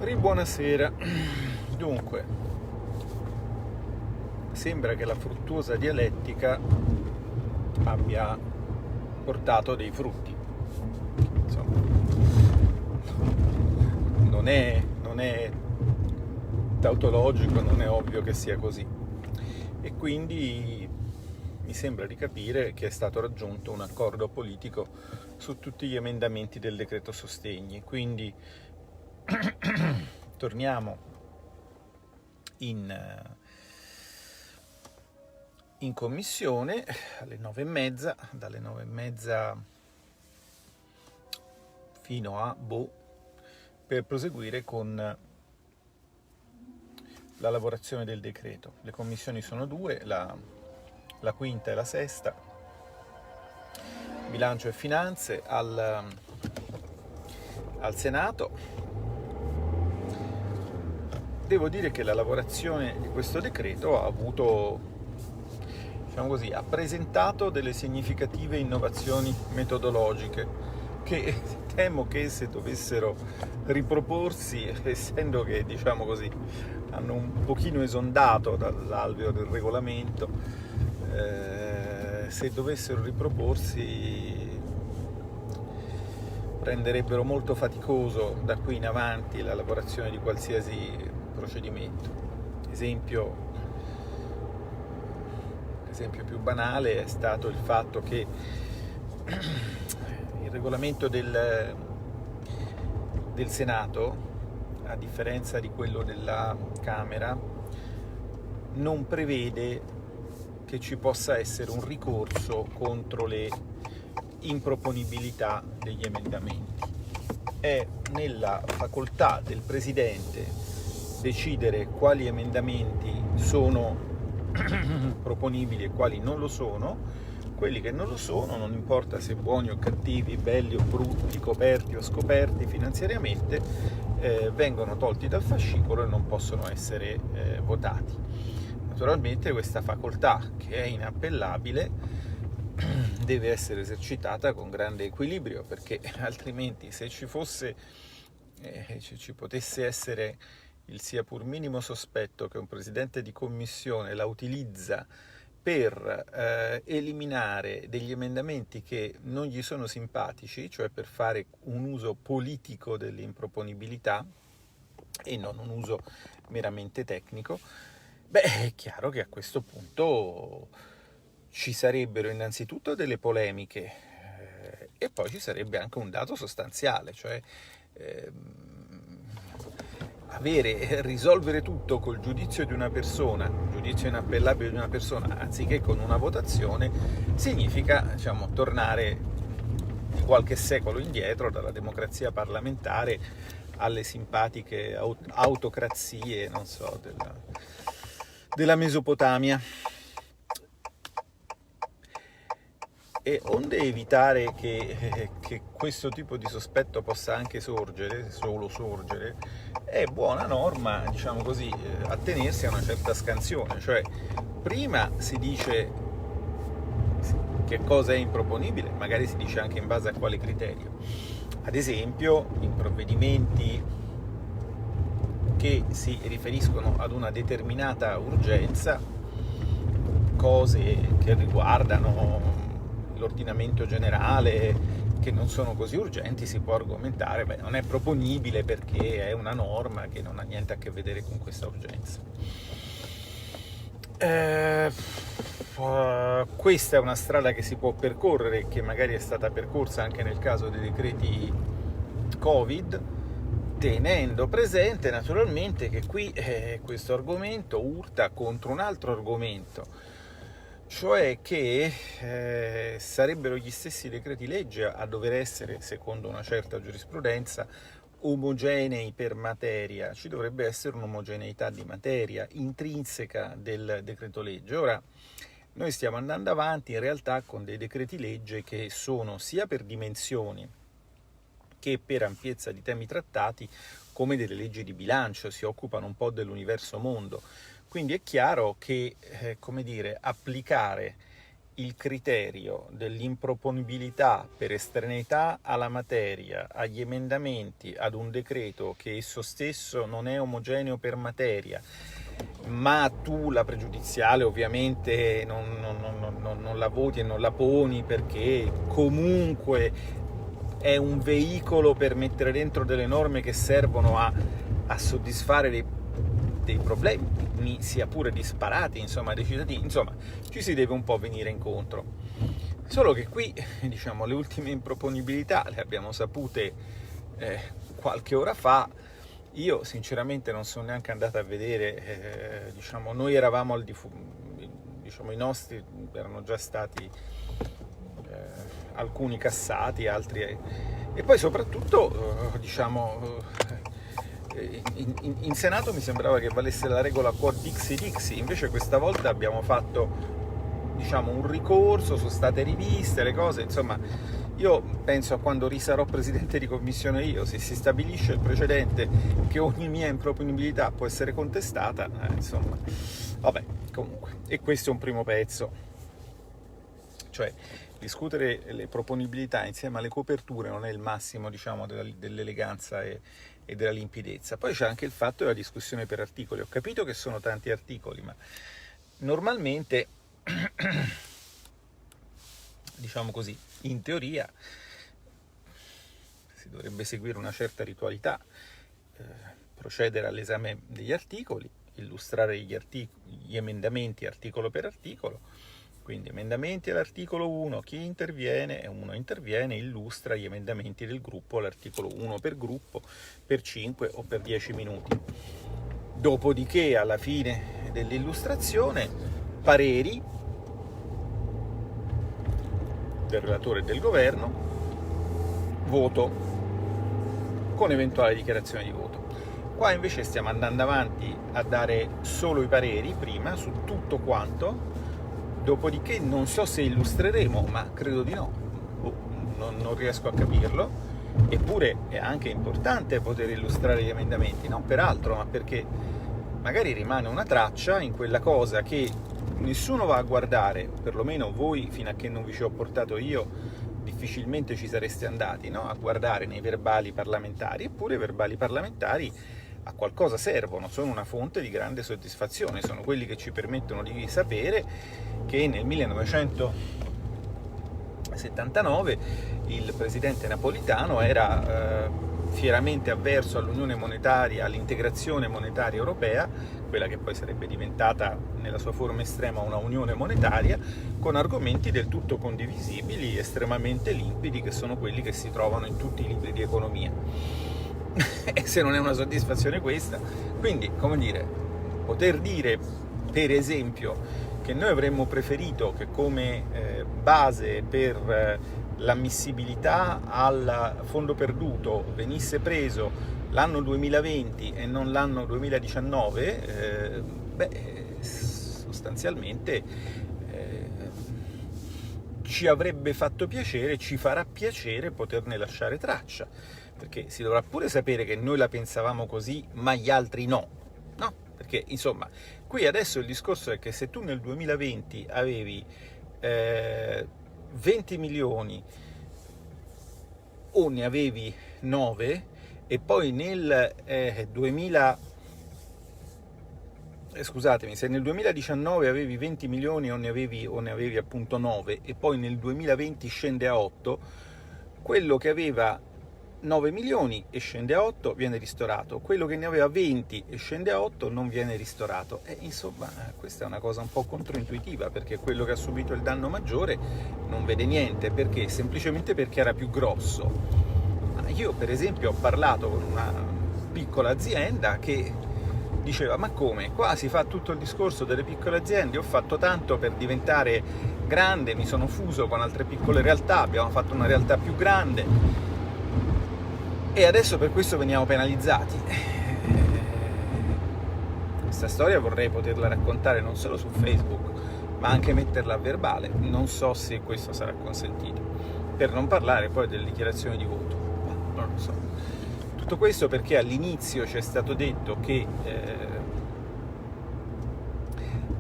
Buonasera. Dunque, sembra che la fruttuosa dialettica abbia portato dei frutti. Insomma, non è tautologico, non è ovvio che sia così. E quindi mi sembra di capire che è stato raggiunto un accordo politico su tutti gli emendamenti del decreto sostegni. Quindi torniamo in commissione alle 9:30, dalle 9:30 fino a per proseguire con la lavorazione del decreto. Le commissioni sono due, la quinta e la sesta, bilancio e finanze al Senato. Devo dire che la lavorazione di questo decreto ha avuto, diciamo così, ha presentato delle significative innovazioni metodologiche che temo che se dovessero riproporsi, essendo che, diciamo così, hanno un pochino esondato dall'alveo del regolamento, se dovessero riproporsi renderebbero molto faticoso da qui in avanti la lavorazione di qualsiasi procedimento. L'esempio più banale è stato il fatto che il regolamento del Senato, a differenza di quello della Camera, non prevede che ci possa essere un ricorso contro le improponibilità degli emendamenti. È nella facoltà del Presidente decidere quali emendamenti sono proponibili e quali non lo sono. Quelli che non lo sono, non importa se buoni o cattivi, belli o brutti, coperti o scoperti finanziariamente, vengono tolti dal fascicolo e non possono essere votati. Naturalmente questa facoltà, che è inappellabile, deve essere esercitata con grande equilibrio, perché altrimenti se ci potesse essere il sia pur minimo sospetto che un presidente di commissione la utilizza per eliminare degli emendamenti che non gli sono simpatici, cioè per fare un uso politico dell'improponibilità e non un uso meramente tecnico, è chiaro che a questo punto ci sarebbero innanzitutto delle polemiche e poi ci sarebbe anche un dato sostanziale, cioè risolvere tutto col giudizio di una persona, un giudizio inappellabile di una persona, anziché con una votazione, significa, diciamo, tornare di qualche secolo indietro dalla democrazia parlamentare alle simpatiche autocrazie, non so, della Mesopotamia. E onde evitare che questo tipo di sospetto possa anche solo sorgere, è buona norma, diciamo così, attenersi a una certa scansione, cioè prima si dice che cosa è improponibile, magari si dice anche in base a quale criterio. Ad esempio, in provvedimenti che si riferiscono ad una determinata urgenza, cose che riguardano l'ordinamento generale, che non sono così urgenti, si può argomentare, non è proponibile perché è una norma che non ha niente a che vedere con questa urgenza. Questa è una strada che si può percorrere, che magari è stata percorsa anche nel caso dei decreti Covid, tenendo presente naturalmente che qui questo argomento urta contro un altro argomento, cioè che sarebbero gli stessi decreti legge a dover essere, secondo una certa giurisprudenza, omogenei per materia. Ci dovrebbe essere un'omogeneità di materia intrinseca del decreto legge. Ora, noi stiamo andando avanti in realtà con dei decreti legge che sono sia per dimensioni che per ampiezza di temi trattati come delle leggi di bilancio, si occupano un po' dell'universo mondo. Quindi è chiaro che, applicare il criterio dell'improponibilità per estraneità alla materia, agli emendamenti, ad un decreto che esso stesso non è omogeneo per materia, ma tu la pregiudiziale ovviamente non la voti e non la poni perché comunque è un veicolo per mettere dentro delle norme che servono a soddisfare dei problemi, sia pure disparati, insomma, dei cittadini, insomma, ci si deve un po' venire incontro. Solo che qui, diciamo, le ultime improponibilità le abbiamo sapute qualche ora fa. Io sinceramente non sono neanche andato a vedere, diciamo, noi eravamo diciamo, i nostri erano già stati alcuni cassati, altri e poi soprattutto diciamo in Senato mi sembrava che valesse la regola quod dixi dixi, invece questa volta abbiamo fatto, diciamo, un ricorso, sono state riviste le cose, insomma. Io penso a quando risarò presidente di commissione io, se si stabilisce il precedente che ogni mia improponibilità può essere contestata, insomma, vabbè, comunque. E questo è un primo pezzo, cioè discutere le proponibilità insieme alle coperture non è il massimo, diciamo, dell'eleganza e della limpidezza. Poi c'è anche il fatto della discussione per articoli. Ho capito che sono tanti articoli, ma normalmente diciamo così, in teoria si dovrebbe seguire una certa ritualità, procedere all'esame degli articoli, illustrare gli emendamenti articolo per articolo, quindi emendamenti all'articolo 1, chi interviene, uno interviene, illustra gli emendamenti del gruppo all'articolo 1 per gruppo, per 5 o per 10 minuti. Dopodiché, alla fine dell'illustrazione, pareri del relatore e del governo, voto con eventuale dichiarazione di voto. Qua invece stiamo andando avanti a dare solo i pareri prima su tutto quanto, dopodiché non so se illustreremo, ma credo di no, non riesco a capirlo, eppure è anche importante poter illustrare gli emendamenti, non per altro, ma perché magari rimane una traccia in quella cosa che nessuno va a guardare, perlomeno voi, fino a che non vi ci ho portato io, difficilmente ci sareste andati, no? A guardare nei verbali parlamentari, eppure i verbali parlamentari a qualcosa servono, sono una fonte di grande soddisfazione, sono quelli che ci permettono di sapere che nel 1979 il presidente Napolitano era fieramente avverso all'unione monetaria, all'integrazione monetaria europea, quella che poi sarebbe diventata nella sua forma estrema una unione monetaria, con argomenti del tutto condivisibili, estremamente limpidi, che sono quelli che si trovano in tutti i libri di economia. E se non è una soddisfazione questa, quindi, come dire, poter dire, per esempio, che noi avremmo preferito che come base per l'ammissibilità al fondo perduto venisse preso l'anno 2020 e non l'anno 2019, sostanzialmente ci avrebbe fatto piacere, ci farà piacere poterne lasciare traccia, perché si dovrà pure sapere che noi la pensavamo così, ma gli altri no, no? Perché, insomma, qui adesso il discorso è che se tu nel 2020 avevi 20 milioni o ne avevi 9 e poi nel se nel 2019 avevi 20 milioni o ne avevi appunto 9 e poi nel 2020 scende a 8, quello che aveva 9 milioni e scende a 8 viene ristorato, quello che ne aveva 20 e scende a 8 non viene ristorato. E insomma, questa è una cosa un po' controintuitiva, perché quello che ha subito il danno maggiore non vede niente, perché? Semplicemente perché era più grosso. Io per esempio ho parlato con una piccola azienda che diceva: ma come? Qua si fa tutto il discorso delle piccole aziende, ho fatto tanto per diventare grande, mi sono fuso con altre piccole realtà, abbiamo fatto una realtà più grande e adesso per questo veniamo penalizzati. Questa storia vorrei poterla raccontare non solo su Facebook, ma anche metterla a verbale. Non so se questo sarà consentito, per non parlare poi delle dichiarazioni di voto, non lo so. Tutto questo perché all'inizio ci è stato detto che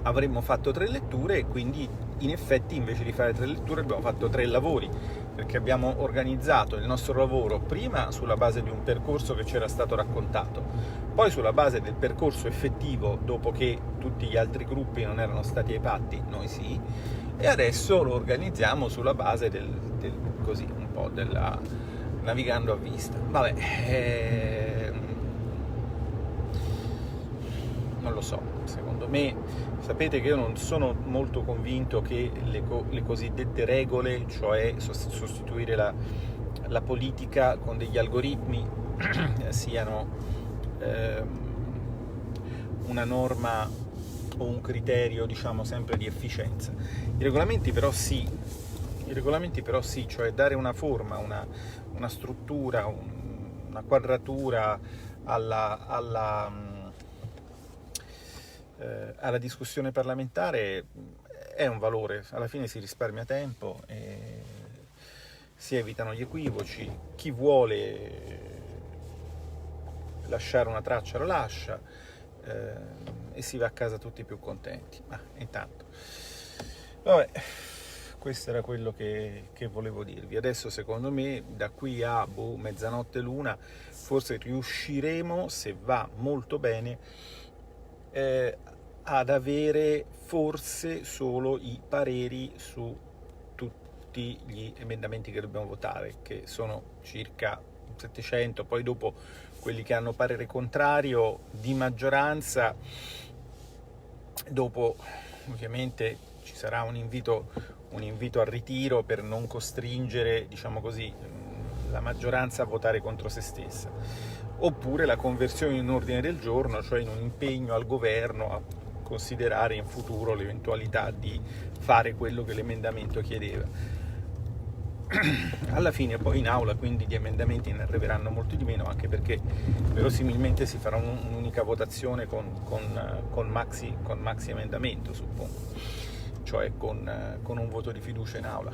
avremmo fatto 3 letture e quindi in effetti invece di fare 3 letture abbiamo fatto 3 lavori, perché abbiamo organizzato il nostro lavoro prima sulla base di un percorso che c'era stato raccontato, poi sulla base del percorso effettivo dopo che tutti gli altri gruppi non erano stati ai patti, noi sì, e adesso lo organizziamo sulla base così, un po' della navigando a vista. Vabbè, non lo so, secondo me, sapete che io non sono molto convinto che le cosiddette regole, cioè sostituire la politica con degli algoritmi, siano una norma o un criterio, diciamo, sempre di efficienza. I regolamenti però sì, cioè dare una forma, una struttura, una quadratura alla discussione parlamentare è un valore. Alla fine si risparmia tempo e si evitano gli equivoci. Chi vuole lasciare una traccia lo lascia, e si va a casa tutti più contenti. Ma intanto, vabbè, questo era quello che volevo dirvi. Adesso secondo me da qui a mezzanotte l'una forse riusciremo, se va molto bene, ad avere forse solo i pareri su tutti gli emendamenti che dobbiamo votare, che sono circa 700, poi dopo quelli che hanno parere contrario di maggioranza, dopo ovviamente ci sarà un invito al ritiro per non costringere, diciamo così, la maggioranza a votare contro se stessa, oppure la conversione in ordine del giorno, cioè in un impegno al governo a considerare in futuro l'eventualità di fare quello che l'emendamento chiedeva. Alla fine poi in aula quindi di emendamenti ne arriveranno molti di meno, anche perché verosimilmente si farà un'unica votazione con maxi emendamento, suppongo, cioè con un voto di fiducia in aula,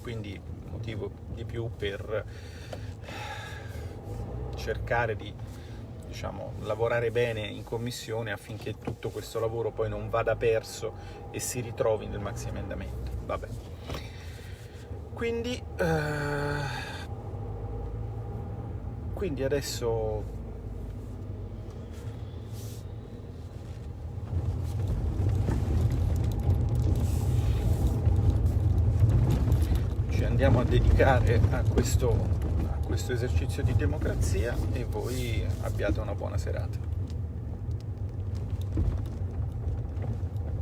quindi motivo di più per cercare di, diciamo, lavorare bene in commissione affinché tutto questo lavoro poi non vada perso e si ritrovi nel maxi emendamento. Vabbè. Quindi adesso ci andiamo a dedicare a questo esercizio di democrazia e voi abbiate una buona serata.